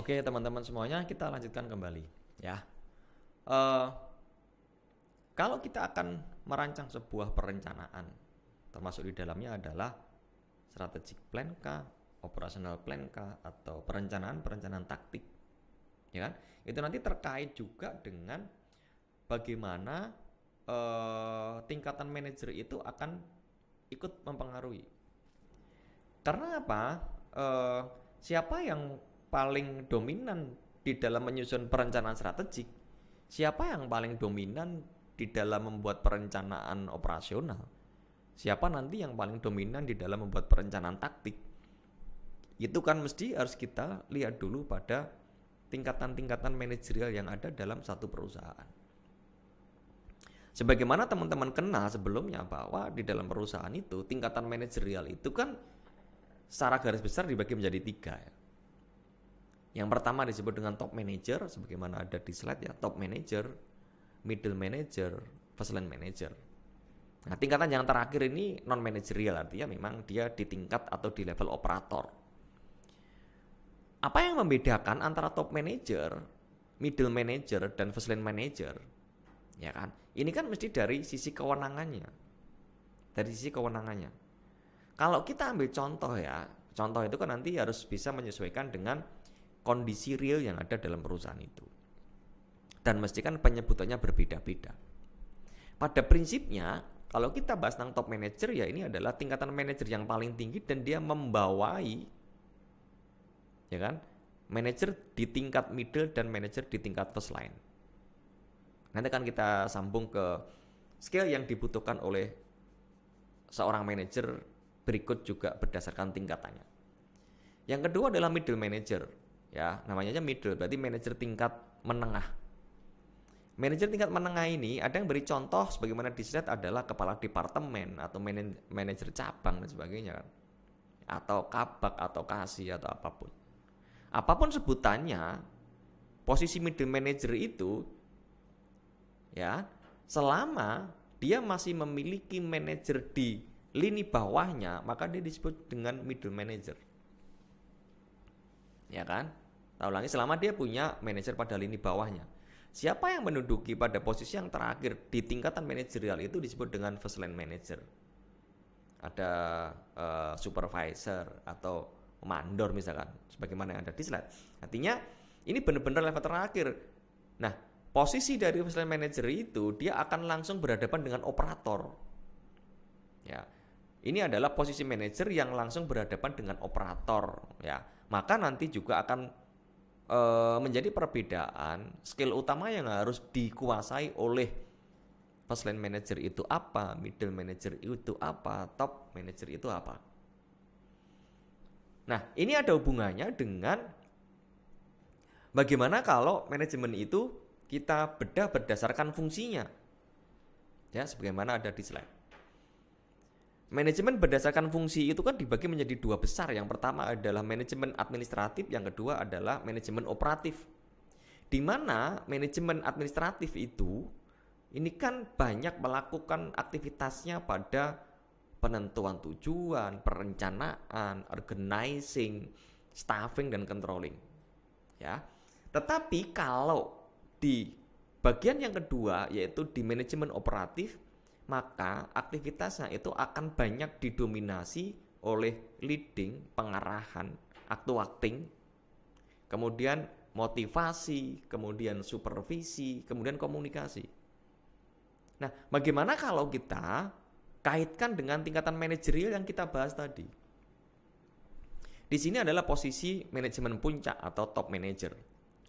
Oke teman-teman semuanya, kita lanjutkan kembali ya. Eh, Kalau kita akan merancang sebuah perencanaan, termasuk di dalamnya adalah strategic plan kah, operational plan kah, atau perencanaan taktik, ya kan? Itu nanti terkait juga dengan bagaimana tingkatan manajer itu akan ikut mempengaruhi. Karena apa? Siapa yang paling dominan di dalam menyusun perencanaan strategik? Siapa yang paling dominan di dalam membuat perencanaan operasional? Siapa nanti yang paling dominan di dalam membuat perencanaan taktik? Itu kan mesti harus kita lihat dulu pada tingkatan-tingkatan manajerial yang ada dalam satu perusahaan. Sebagaimana teman-teman kenal sebelumnya bahwa di dalam perusahaan itu tingkatan manajerial itu kan secara garis besar dibagi menjadi 3 ya. Yang pertama disebut dengan top manager, sebagaimana ada di slide ya, top manager, middle manager, first line manager. Nah, tingkatan yang terakhir ini non manajerial, artinya memang dia di tingkat atau di level operator. Apa yang membedakan antara top manager, middle manager, dan first line manager? Ya kan? Ini kan mesti dari sisi kewenangannya. Dari sisi kewenangannya. Kalau kita ambil contoh ya, contoh itu kan nanti harus bisa menyesuaikan dengan kondisi real yang ada dalam perusahaan itu. Dan mesti kan penyebutannya berbeda-beda. Pada prinsipnya, kalau kita bahas tentang top manager ya ini adalah tingkatan manajer yang paling tinggi dan dia membawai, ya kan, manajer di tingkat middle dan manajer di tingkat first line. Nanti akan kita sambung ke skill yang dibutuhkan oleh seorang manajer berikut juga berdasarkan tingkatannya. Yang kedua adalah middle manager, ya namanya aja middle, berarti manajer tingkat menengah. Manajer tingkat menengah ini ada yang beri contoh sebagaimana di slide adalah kepala departemen atau manajer cabang dan sebagainya kan, atau kabak atau kasih atau apapun. Apapun sebutannya, posisi middle manager itu ya selama dia masih memiliki manajer di lini bawahnya, maka dia disebut dengan middle manager. Ya kan? Tahu lagi, selama dia punya manajer pada lini bawahnya. Siapa yang menduduki pada posisi yang terakhir di tingkatan manajerial itu disebut dengan first line manager. Ada supervisor atau mandor misalkan, sebagaimana yang ada di slide. Artinya ini benar-benar level terakhir. Nah, posisi dari first line manager itu dia akan langsung berhadapan dengan operator. Ya. Ini adalah posisi manajer yang langsung berhadapan dengan operator, ya. Maka nanti juga akan menjadi perbedaan skill utama yang harus dikuasai oleh first line manager itu apa, middle manager itu apa, top manager itu apa. Nah, ini ada hubungannya dengan bagaimana kalau manajemen itu kita bedah berdasarkan fungsinya. Ya, sebagaimana ada di slide. Manajemen berdasarkan fungsi itu kan dibagi menjadi 2 besar. Yang pertama adalah manajemen administratif, yang kedua adalah manajemen operatif. Di mana manajemen administratif itu ini kan banyak melakukan aktivitasnya pada penentuan tujuan, perencanaan, organizing, staffing dan controlling. Ya. Tetapi kalau di bagian yang kedua yaitu di manajemen operatif, maka aktivitasnya itu akan banyak didominasi oleh leading, pengarahan, actuating, kemudian motivasi, kemudian supervisi, kemudian komunikasi. Nah, bagaimana kalau kita kaitkan dengan tingkatan manajerial yang kita bahas tadi? Di sini adalah posisi manajemen puncak atau top manager.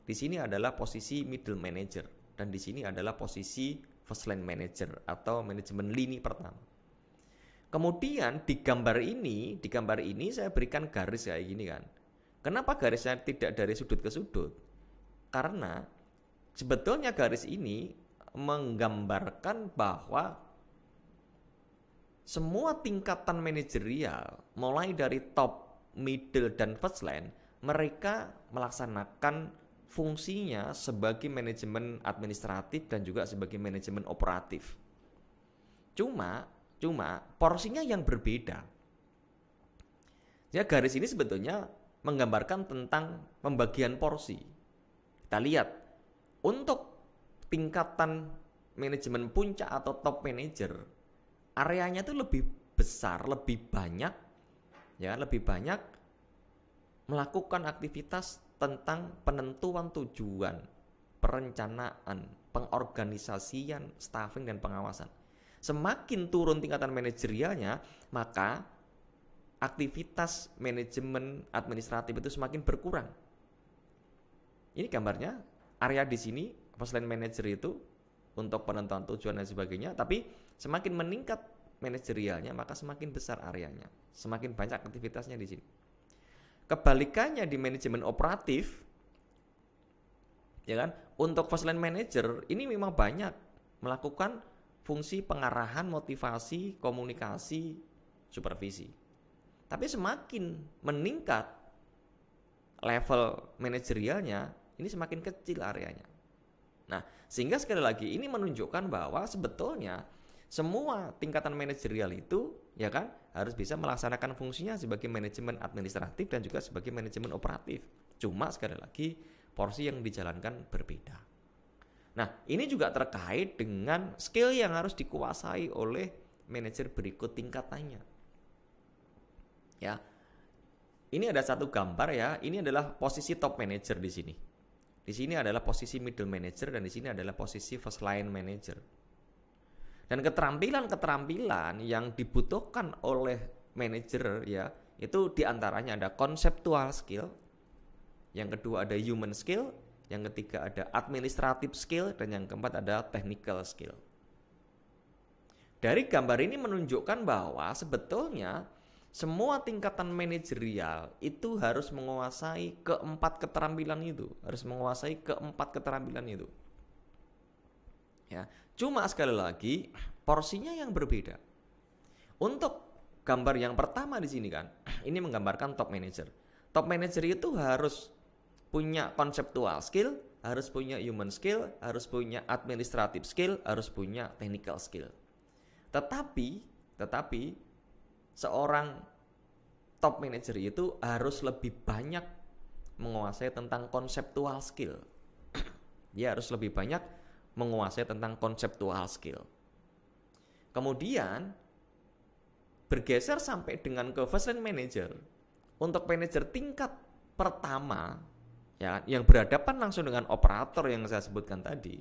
Di sini adalah posisi middle manager dan di sini adalah posisi first line manager atau manajemen lini pertama. Kemudian di gambar ini saya berikan garis kayak gini kan. Kenapa garisnya tidak dari sudut ke sudut? Karena sebetulnya garis ini menggambarkan bahwa semua tingkatan manajerial mulai dari top, middle dan first line mereka melaksanakan fungsinya sebagai manajemen administratif dan juga sebagai manajemen operatif. Cuma porsinya yang berbeda. Ya, garis ini sebetulnya menggambarkan tentang pembagian porsi. Kita lihat untuk tingkatan manajemen puncak atau top manager, areanya itu lebih besar, lebih banyak, ya, lebih banyak melakukan aktivitas tentang penentuan tujuan, perencanaan, pengorganisasian, staffing dan pengawasan. Semakin turun tingkatan manajerialnya, maka aktivitas manajemen administratif itu semakin berkurang. Ini gambarnya, area di sini first line manager itu untuk penentuan tujuan dan sebagainya, tapi semakin meningkat manajerialnya maka semakin besar areanya, semakin banyak aktivitasnya di sini. Kebalikannya di manajemen operatif, ya kan, untuk first line manager ini memang banyak melakukan fungsi pengarahan, motivasi, komunikasi, supervisi. Tapi semakin meningkat level manajerialnya, ini semakin kecil areanya. Nah, sehingga sekali lagi ini menunjukkan bahwa sebetulnya semua tingkatan manajerial itu, ya kan, harus bisa melaksanakan fungsinya sebagai manajemen administratif dan juga sebagai manajemen operatif. Cuma sekali lagi porsi yang dijalankan berbeda. Nah, ini juga terkait dengan skill yang harus dikuasai oleh manajer berikut tingkatannya. Ya. Ini ada satu gambar ya, ini adalah posisi top manager di sini. Di sini adalah posisi middle manager dan di sini adalah posisi first line manager. Dan keterampilan-keterampilan yang dibutuhkan oleh manajer ya, itu diantaranya ada conceptual skill, yang kedua ada human skill, yang ketiga ada administrative skill, dan yang keempat ada technical skill. Dari gambar ini menunjukkan bahwa sebetulnya semua tingkatan manajerial itu harus menguasai keempat keterampilan itu, Ya, cuma sekali lagi porsinya yang berbeda. Untuk gambar yang pertama di sini kan, ini menggambarkan top manager. Top manager itu harus punya conceptual skill, harus punya human skill, harus punya administrative skill, harus punya technical skill. Tetapi seorang top manager itu harus lebih banyak menguasai tentang conceptual skill. Dia harus lebih banyak menguasai tentang conceptual skill. Kemudian bergeser sampai dengan ke first line manager. Untuk manajer tingkat pertama, ya, yang berhadapan langsung dengan operator yang saya sebutkan tadi,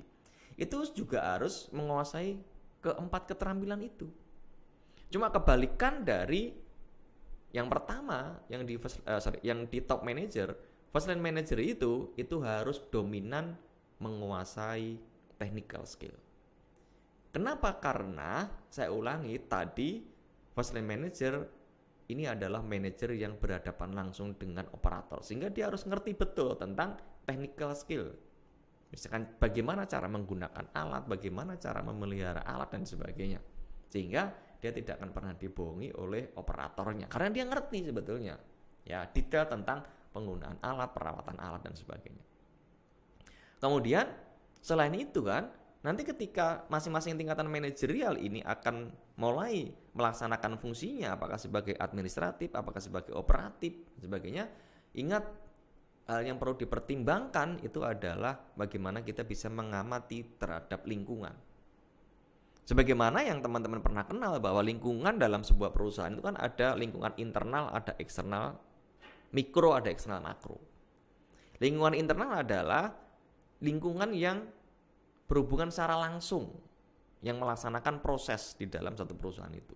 itu juga harus menguasai keempat keterampilan itu. Cuma kebalikan dari yang pertama, yang di top manager, first line manager itu harus dominan menguasai technical skill. Kenapa? Karena saya ulangi tadi, first line manager ini adalah manajer yang berhadapan langsung dengan operator, sehingga dia harus ngerti betul tentang technical skill. Misalkan bagaimana cara menggunakan alat, bagaimana cara memelihara alat dan sebagainya. Sehingga dia tidak akan pernah dibohongi oleh operatornya, karena dia ngerti sebetulnya ya detail tentang penggunaan alat, perawatan alat dan sebagainya. Kemudian selain itu kan, nanti ketika masing-masing tingkatan manajerial ini akan mulai melaksanakan fungsinya, apakah sebagai administratif, apakah sebagai operatif, sebagainya. Ingat, hal yang perlu dipertimbangkan itu adalah bagaimana kita bisa mengamati terhadap lingkungan. Sebagaimana yang teman-teman pernah kenal bahwa lingkungan dalam sebuah perusahaan itu kan ada lingkungan internal, ada eksternal, mikro, ada eksternal, makro. Lingkungan internal adalah lingkungan yang berhubungan secara langsung, yang melaksanakan proses di dalam satu perusahaan itu.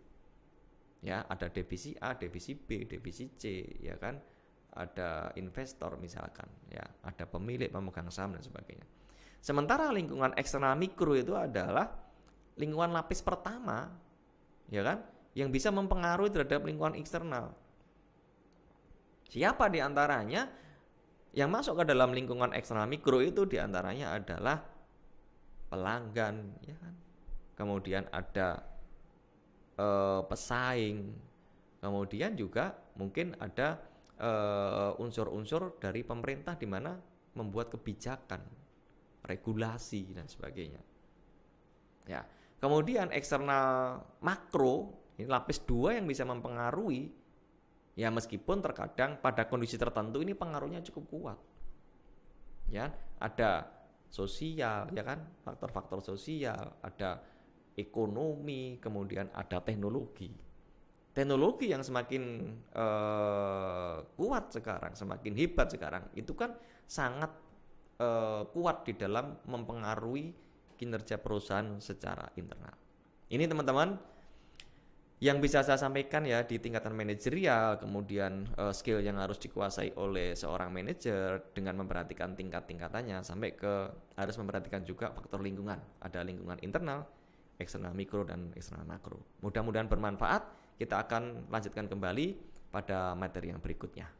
Ya, ada divisi A, divisi B, divisi C, ya kan? Ada investor misalkan, ya, ada pemilik, pemegang saham dan sebagainya. Sementara lingkungan eksternal mikro itu adalah lingkungan lapis pertama, ya kan? Yang bisa mempengaruhi terhadap lingkungan eksternal. Siapa di antaranya yang masuk ke dalam lingkungan eksternal mikro itu? Di antaranya adalah pelanggan, ya kan? Kemudian ada pesaing, kemudian juga mungkin ada unsur-unsur dari pemerintah di mana membuat kebijakan, regulasi dan sebagainya. Ya, kemudian eksternal makro, ini lapis 2 yang bisa mempengaruhi Ya meskipun terkadang pada kondisi tertentu ini pengaruhnya cukup kuat. Ya, ada sosial, ya kan, faktor-faktor sosial, ada ekonomi, kemudian ada teknologi. Teknologi yang semakin kuat sekarang, semakin hebat sekarang, itu kan sangat kuat di dalam mempengaruhi kinerja perusahaan secara internal. Ini teman-teman yang bisa saya sampaikan ya di tingkatan manajerial, kemudian skill yang harus dikuasai oleh seorang manajer dengan memperhatikan tingkat-tingkatannya sampai ke harus memperhatikan juga faktor lingkungan. Ada lingkungan internal, eksternal mikro dan eksternal makro. Mudah-mudahan bermanfaat. Kita akan lanjutkan kembali pada materi yang berikutnya.